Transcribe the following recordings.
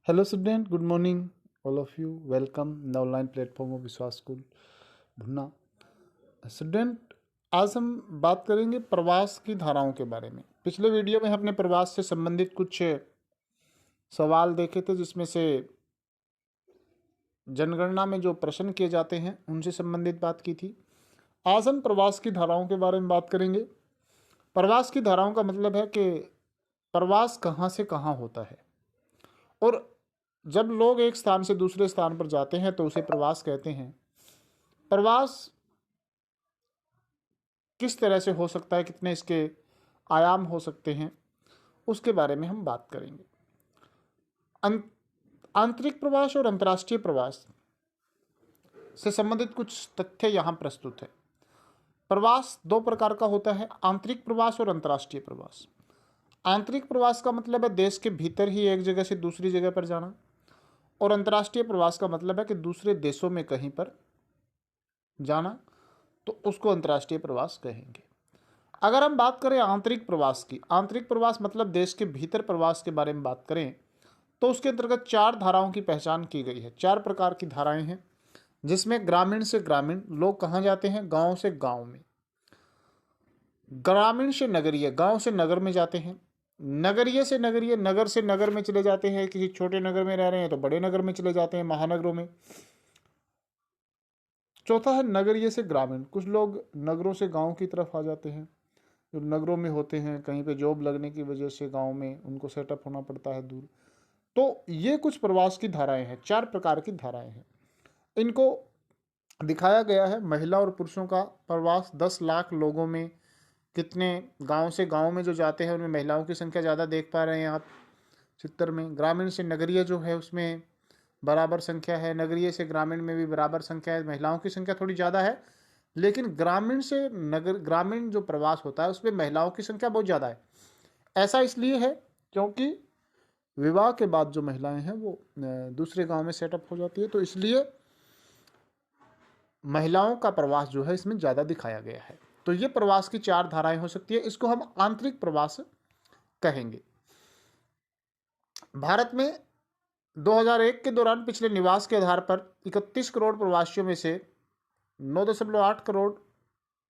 Hello student, good morning all of you. Welcome in the online platform of विश्वास school भुन्ना। Student, आज हम बात करेंगे प्रवास की धाराओं के बारे में। पिछले वीडियो में हमने प्रवास से संबंधित कुछ सवाल देखे थे, जिसमें से जनगणना में जो प्रश्न किए जाते हैं उनसे संबंधित बात की थी। आज हम प्रवास की धाराओं के बारे में बात करेंगे। प्रवास की धाराओं का मतलब है कि प्रवास कहाँ से कहाँ होता है, और जब लोग एक स्थान से दूसरे स्थान पर जाते हैं तो उसे प्रवास कहते हैं। प्रवास किस तरह से हो सकता है, कितने इसके आयाम हो सकते हैं, उसके बारे में हम बात करेंगे। आंतरिक प्रवास और अंतर्राष्ट्रीय प्रवास से संबंधित कुछ तथ्य यहाँ प्रस्तुत है। प्रवास दो प्रकार का होता है, आंतरिक प्रवास और अंतर्राष्ट्रीय प्रवास। आंतरिक प्रवास का मतलब है देश के भीतर ही एक जगह से दूसरी जगह पर जाना, और अंतर्राष्ट्रीय प्रवास का मतलब है कि दूसरे देशों में कहीं पर जाना, तो उसको अंतर्राष्ट्रीय प्रवास कहेंगे। अगर हम बात करें आंतरिक प्रवास की, आंतरिक प्रवास मतलब देश के भीतर प्रवास के बारे में बात करें, तो उसके अंतर्गत चार धाराओं की पहचान की गई है। चार प्रकार की धाराएं हैं, जिसमें ग्रामीण से ग्रामीण, लोग कहाँ जाते हैं, गांव से गांव में। ग्रामीण से नगरीय, गांव से नगर में जाते हैं। नगरीय से नगरीय, नगर से नगर में चले जाते हैं। किसी छोटे नगर में रह रहे हैं तो बड़े नगर में चले जाते हैं, महानगरों में। चौथा है नगरीय से ग्रामीण, कुछ लोग नगरों से गांव की तरफ आ जाते हैं। जो नगरों में होते हैं, कहीं पे जॉब लगने की वजह से गांव में उनको सेटअप होना पड़ता है दूर। तो ये कुछ प्रवास की धाराएं हैं, चार प्रकार की धाराएं हैं। इनको दिखाया गया है महिला और पुरुषों का प्रवास। 10 लाख लोगों में कितने गांव से गांव में जो जाते हैं उनमें महिलाओं की संख्या ज़्यादा देख पा रहे हैं आप चित्र में। ग्रामीण से नगरीय जो है उसमें बराबर संख्या है, नगरीय से ग्रामीण में भी बराबर संख्या है, महिलाओं की संख्या थोड़ी ज़्यादा है। लेकिन ग्रामीण से नगर, ग्रामीण जो प्रवास होता है उसमें महिलाओं की संख्या बहुत ज़्यादा है। ऐसा इसलिए है क्योंकि विवाह के बाद जो महिलाएं हैं वो दूसरे गांव में सेटअप हो जाती है, तो इसलिए महिलाओं का प्रवास जो है इसमें ज़्यादा दिखाया गया है। तो ये प्रवास की चार धाराएं हो सकती है, इसको हम आंतरिक प्रवास कहेंगे। भारत में 2001 के दौरान पिछले निवास के आधार पर 31 करोड़ प्रवासियों में से 9.8 करोड़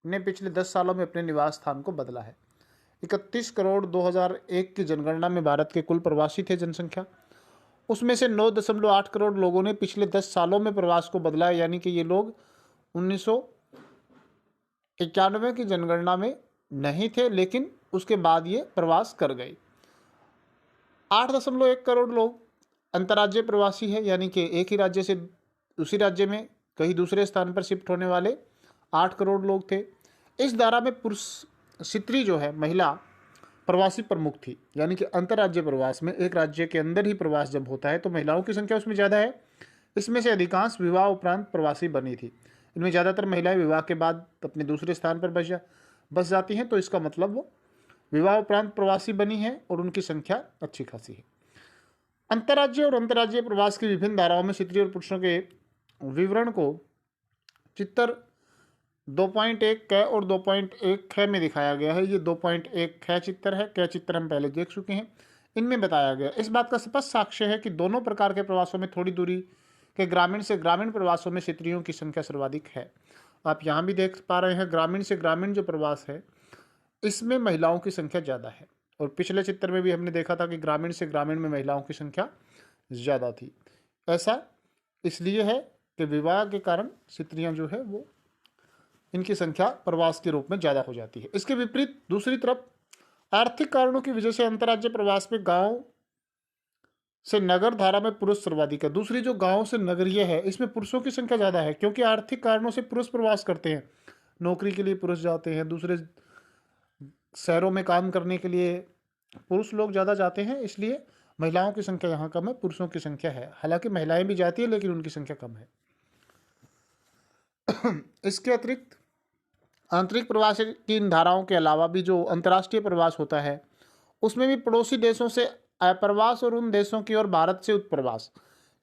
ने पिछले 10 सालों में अपने निवास स्थान को बदला है। 31 करोड़ 2001 की जनगणना में भारत के कुल प्रवासी थे जनसंख्या, उसमें से 9.8 करोड़ लोगों ने पिछले 10 सालों में प्रवास को बदला है। यानी कि ये लोग 1991 की जनगणना में नहीं थे, लेकिन उसके बाद ये प्रवास कर गए। 8.1 करोड़ लोग अंतर्राज्यीय प्रवासी है, यानी कि एक ही राज्य से उसी राज्य में कहीं दूसरे स्थान पर शिफ्ट होने वाले 8 करोड़ लोग थे। इस धारा में पुरुष स्त्री जो है, महिला प्रवासी प्रमुख थी, यानी कि अंतर्राज्यीय प्रवास में एक राज्य के अंदर ही प्रवास जब होता है तो महिलाओं की संख्या उसमें ज़्यादा है। इसमें से अधिकांश विवाह उपरांत प्रवासी बनी थी। इनमें ज़्यादातर महिलाएं विवाह के बाद अपने दूसरे स्थान पर बस जाती हैं, तो इसका मतलब वो विवाह उपरांत प्रवासी बनी है और उनकी संख्या अच्छी खासी है। अंतर्राज्यीय और अंतर्राज्यीय प्रवास की विभिन्न धाराओं में स्त्री और पुरुषों के विवरण को चित्र 2.1 क और 2.1 ख में दिखाया गया है। ये 2.1 ख चित्र है, क चित्र हम पहले देख चुके हैं। इनमें बताया गया, इस बात का स्पष्ट साक्ष्य है कि दोनों प्रकार के प्रवासों में थोड़ी दूरी के ग्रामीण से ग्रामीण प्रवासों में स्त्रियों की संख्या सर्वाधिक है। आप यहाँ भी देख पा रहे हैं, ग्रामीण से ग्रामीण जो प्रवास है इसमें महिलाओं की संख्या ज़्यादा है, और पिछले चित्र में भी हमने देखा था कि ग्रामीण से ग्रामीण में महिलाओं की संख्या ज़्यादा थी। ऐसा इसलिए है कि विवाह के कारण स्त्रियां जो है वो इनकी संख्या प्रवास के रूप में ज़्यादा हो जाती है। इसके विपरीत दूसरी तरफ आर्थिक कारणों की वजह से अंतर्राज्यीय प्रवास में गांव से नगर धारा में पुरुष सर्वाधिक है। दूसरी जो गांव से नगरीय है इसमें पुरुषों की संख्या ज़्यादा है, क्योंकि आर्थिक कारणों से पुरुष प्रवास करते हैं। नौकरी के लिए पुरुष जाते हैं, दूसरे शहरों में काम करने के लिए पुरुष लोग ज़्यादा जाते हैं, इसलिए महिलाओं की संख्या यहाँ कम है, पुरुषों की संख्या है। हालांकि महिलाएं भी जाती है लेकिन उनकी संख्या कम है। इसके अतिरिक्त आंतरिक प्रवास की इन धाराओं के अलावा भी जो अंतर्राष्ट्रीय प्रवास होता है उसमें भी पड़ोसी देशों से अप्रवास और उन देशों की ओर भारत से उत्प्रवास,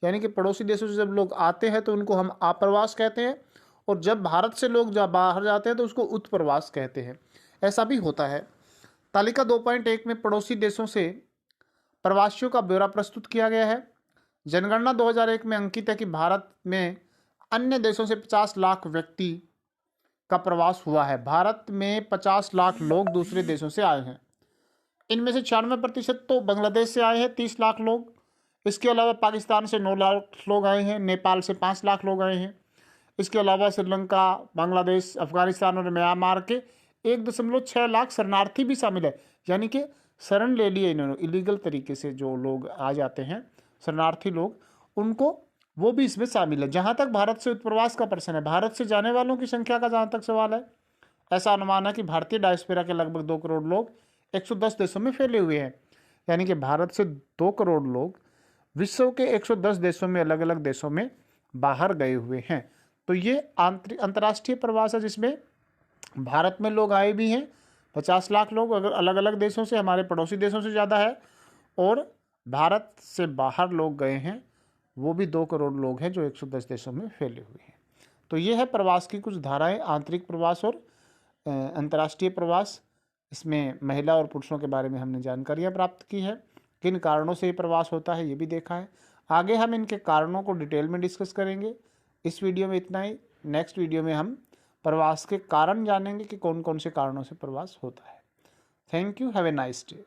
यानी कि पड़ोसी देशों से जब लोग आते हैं तो उनको हम आप्रवास कहते हैं, और जब भारत से लोग बाहर जाते हैं तो उसको उत्प्रवास कहते हैं। ऐसा भी होता है। तालिका 2.1 में पड़ोसी देशों से प्रवासियों का ब्यौरा प्रस्तुत किया गया है। जनगणना 2001 में अंकित है कि भारत में अन्य देशों से 50 लाख व्यक्ति का प्रवास हुआ है। भारत में 50 लाख लोग दूसरे देशों से आए हैं। इनमें से 96% तो बांग्लादेश से आए हैं, 30 लाख लोग। इसके अलावा पाकिस्तान से 9 लाख लोग आए हैं, नेपाल से 5 लाख लोग आए हैं। इसके अलावा श्रीलंका, बांग्लादेश, अफगानिस्तान और म्यांमार के 1.6 लाख शरणार्थी भी शामिल है। यानी कि शरण ले लिए इन्होंने, इलीगल तरीके से जो लोग आ जाते हैं शरणार्थी लोग, उनको वो भी इसमें शामिल है। जहाँ तक भारत से उत्प्रवास का प्रश्न है, भारत से जाने वालों की संख्या का जहाँ तक सवाल है, ऐसा अनुमान है कि भारतीय डायस्पोरा के लगभग 2 करोड़ लोग 110 देशों में फैले हुए हैं। यानी कि भारत से 2 करोड़ लोग विश्व के 110 देशों में, अलग अलग देशों में बाहर गए हुए हैं। तो ये अंतर्राष्ट्रीय प्रवास है जिसमें भारत में लोग आए भी हैं 50 लाख लोग, अगर अलग अलग देशों से, हमारे पड़ोसी देशों से ज़्यादा है, और भारत से बाहर लोग गए हैं वो भी 2 करोड़ लोग हैं जो 110 देशों में फैले हुए हैं। तो ये है प्रवास की कुछ धाराएं, आंतरिक प्रवास और अंतर्राष्ट्रीय प्रवास। इसमें महिला और पुरुषों के बारे में हमने जानकारियाँ प्राप्त की है, किन कारणों से ये प्रवास होता है ये भी देखा है। आगे हम इनके कारणों को डिटेल में डिस्कस करेंगे। इस वीडियो में इतना ही। नेक्स्ट वीडियो में हम प्रवास के कारण जानेंगे कि कौन कौन से कारणों से प्रवास होता है। Thank you, have a nice day.